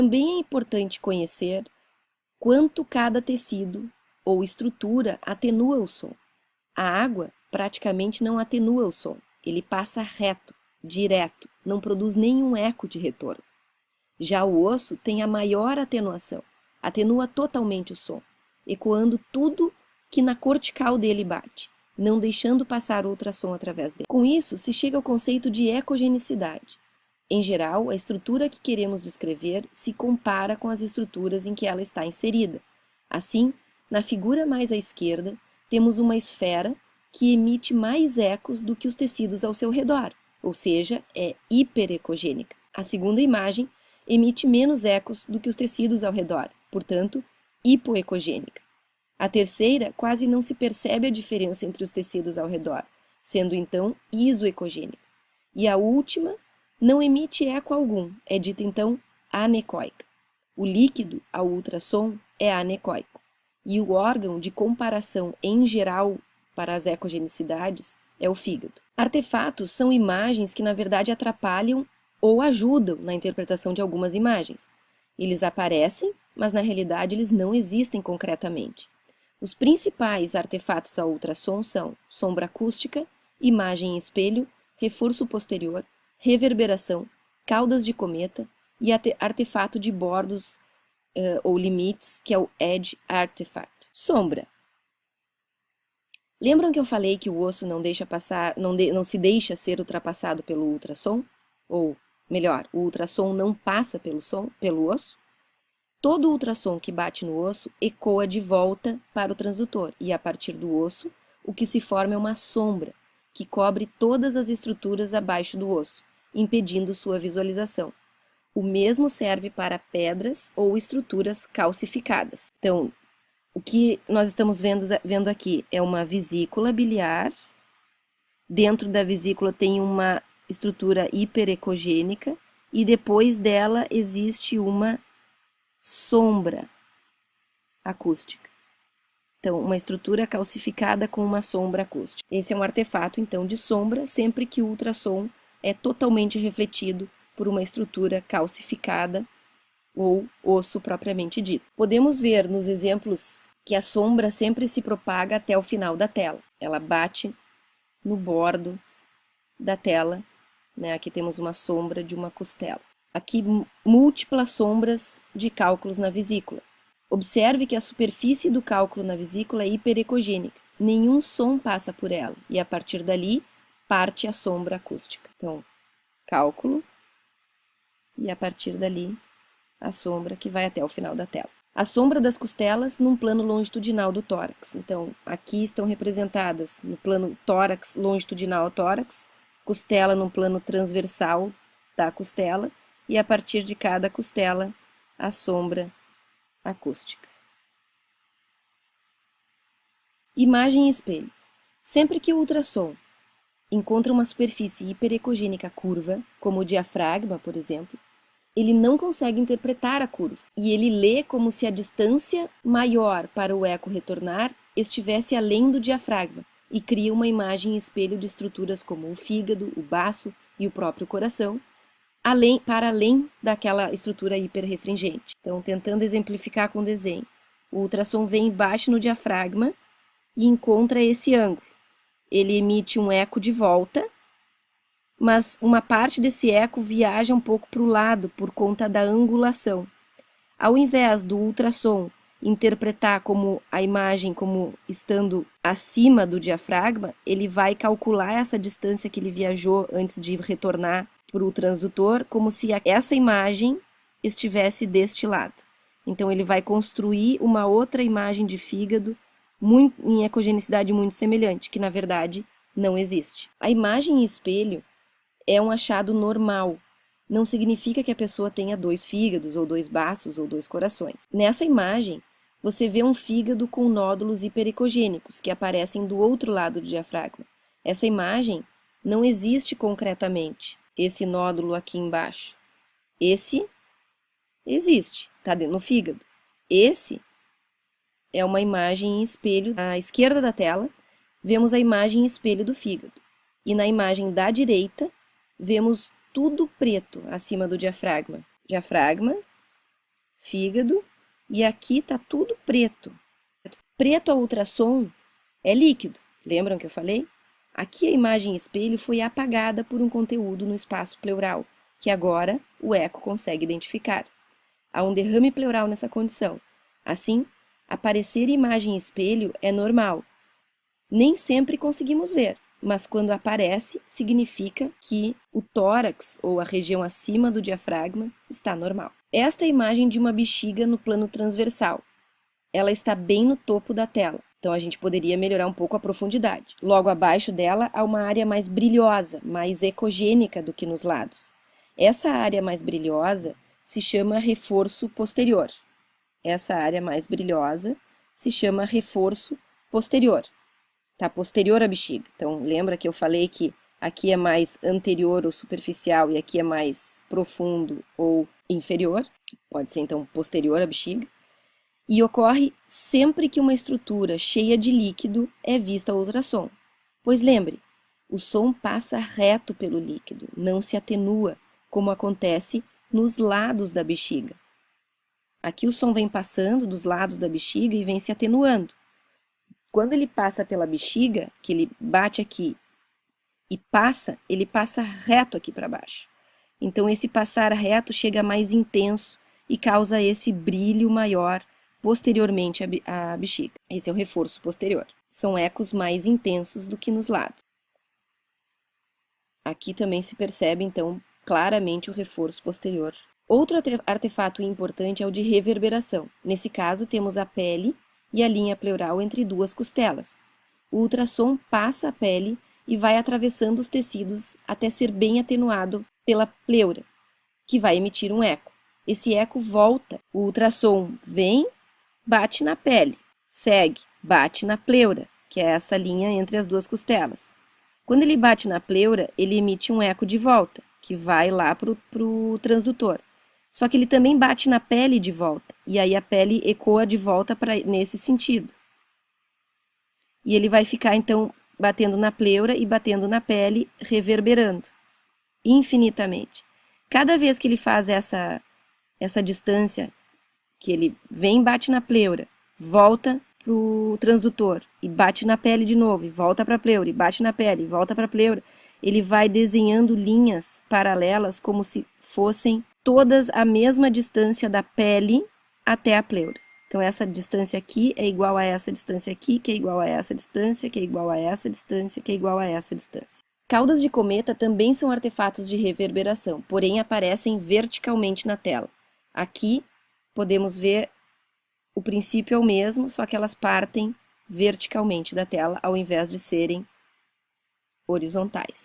Também é importante conhecer quanto cada tecido ou estrutura atenua o som. A água praticamente não atenua o som, ele passa reto, direto, não produz nenhum eco de retorno. Já o osso tem a maior atenuação, atenua totalmente o som, ecoando tudo que na cortical dele bate, não deixando passar ultrassom através dele. Com isso, se chega ao conceito de ecogenicidade. Em geral, a estrutura que queremos descrever se compara com as estruturas em que ela está inserida. Assim, na figura mais à esquerda, temos uma esfera que emite mais ecos do que os tecidos ao seu redor, ou seja, é hiperecogênica. A segunda imagem emite menos ecos do que os tecidos ao redor, portanto, hipoecogênica. A terceira quase não se percebe a diferença entre os tecidos ao redor, sendo então isoecogênica. E a última não emite eco algum, é dita então anecoica. O líquido ao ultrassom é anecoico, e o órgão de comparação em geral para as ecogenicidades é o fígado. Artefatos são imagens que na verdade atrapalham ou ajudam na interpretação de algumas imagens. Eles aparecem, mas na realidade eles não existem concretamente. Os principais artefatos ao ultrassom são sombra acústica, imagem em espelho, reforço posterior, reverberação, caudas de cometa e artefato de bordos ou limites, que é o edge artifact. Sombra. Lembram que eu falei que o osso não se deixa ser ultrapassado pelo ultrassom? Ou, melhor, o ultrassom não passa pelo osso? Todo ultrassom que bate no osso ecoa de volta para o transdutor, e a partir do osso, o que se forma é uma sombra, que cobre todas as estruturas abaixo do osso, impedindo sua visualização. O mesmo serve para pedras ou estruturas calcificadas. Então, o que nós estamos vendo aqui é uma vesícula biliar. Dentro da vesícula tem uma estrutura hiperecogênica e depois dela existe uma sombra acústica. Então, uma estrutura calcificada com uma sombra acústica. Esse é um artefato, então, de sombra, sempre que o ultrassom é totalmente refletido por uma estrutura calcificada ou osso propriamente dito. Podemos ver nos exemplos que a sombra sempre se propaga até o final da tela. Ela bate no bordo da tela, né? Aqui temos uma sombra de uma costela. Aqui, múltiplas sombras de cálculos na vesícula. Observe que a superfície do cálculo na vesícula é hiperecogênica. Nenhum som passa por ela, e a partir dali parte a sombra acústica. Então, cálculo, e a partir dali a sombra que vai até o final da tela. A sombra das costelas num plano longitudinal do tórax. Então, aqui estão representadas no plano tórax, longitudinal ao tórax, costela no plano transversal da costela, e a partir de cada costela, a sombra acústica. Imagem em espelho. Sempre que o ultrassom encontra uma superfície hiperecogênica curva, como o diafragma, por exemplo, ele não consegue interpretar a curva, e ele lê como se a distância maior para o eco retornar estivesse além do diafragma, e cria uma imagem em espelho de estruturas como o fígado, o baço e o próprio coração, para além daquela estrutura hiperrefringente. Então, tentando exemplificar com desenho, o ultrassom vem embaixo no diafragma e encontra esse ângulo. Ele emite um eco de volta, mas uma parte desse eco viaja um pouco para o lado por conta da angulação. Ao invés do ultrassom interpretar como a imagem como estando acima do diafragma, ele vai calcular essa distância que ele viajou antes de retornar para o transdutor, como se essa imagem estivesse deste lado. Então, ele vai construir uma outra imagem de fígado em ecogenicidade muito semelhante, que na verdade não existe. A imagem em espelho é um achado normal. Não significa que a pessoa tenha 2 fígados, ou 2 baços, ou 2 corações. Nessa imagem, você vê um fígado com nódulos hiperecogênicos que aparecem do outro lado do diafragma. Essa imagem não existe concretamente. Esse nódulo aqui embaixo. Esse existe, está no fígado. Esse é uma imagem em espelho. À esquerda da tela, vemos a imagem em espelho do fígado. E na imagem da direita, vemos tudo preto acima do diafragma. Diafragma, fígado, e aqui está tudo preto. Preto a ultrassom é líquido, lembram que eu falei? Aqui a imagem espelho foi apagada por um conteúdo no espaço pleural, que agora o eco consegue identificar. Há um derrame pleural nessa condição. Assim, aparecer imagem espelho é normal. Nem sempre conseguimos ver, mas quando aparece, significa que o tórax, ou a região acima do diafragma, está normal. Esta é a imagem de uma bexiga no plano transversal. Ela está bem no topo da tela, então a gente poderia melhorar um pouco a profundidade. Logo abaixo dela há uma área mais brilhosa, mais ecogênica do que nos lados. Essa área mais brilhosa se chama reforço posterior. Essa área mais brilhosa se chama reforço posterior. Está posterior à bexiga. Então, lembra que eu falei que aqui é mais anterior ou superficial e aqui é mais profundo ou inferior? Pode ser, então, posterior à bexiga. E ocorre sempre que uma estrutura cheia de líquido é vista ao ultrassom. Pois lembre, o som passa reto pelo líquido, não se atenua, como acontece nos lados da bexiga. Aqui o som vem passando dos lados da bexiga e vem se atenuando. Quando ele passa pela bexiga, que ele bate aqui e passa, ele passa reto aqui para baixo. Então, esse passar reto chega mais intenso e causa esse brilho maior posteriormente à bexiga. Esse é o reforço posterior. São ecos mais intensos do que nos lados. Aqui também se percebe, então, claramente o reforço posterior. Outro artefato importante é o de reverberação. Nesse caso, temos a pele e a linha pleural entre duas costelas. O ultrassom passa a pele e vai atravessando os tecidos até ser bem atenuado pela pleura, que vai emitir um eco. Esse eco volta, o ultrassom vem, bate na pele, segue, bate na pleura, que é essa linha entre as duas costelas. Quando ele bate na pleura, ele emite um eco de volta, que vai lá para o transdutor. Só que ele também bate na pele de volta, e aí a pele ecoa de volta nesse sentido. E ele vai ficar, então, batendo na pleura e batendo na pele, reverberando, infinitamente. Cada vez que ele faz essa distância, que ele vem, bate na pleura, volta para o transdutor, e bate na pele de novo, e volta para a pleura, e bate na pele, e volta para a pleura, ele vai desenhando linhas paralelas como se fossem todas a mesma distância da pele até a pleura. Então, essa distância aqui é igual a essa distância aqui, que é igual a essa distância, que é igual a essa distância, que é igual a essa distância. Caudas de cometa também são artefatos de reverberação, porém aparecem verticalmente na tela. Aqui podemos ver o princípio é o mesmo, só que elas partem verticalmente da tela ao invés de serem horizontais.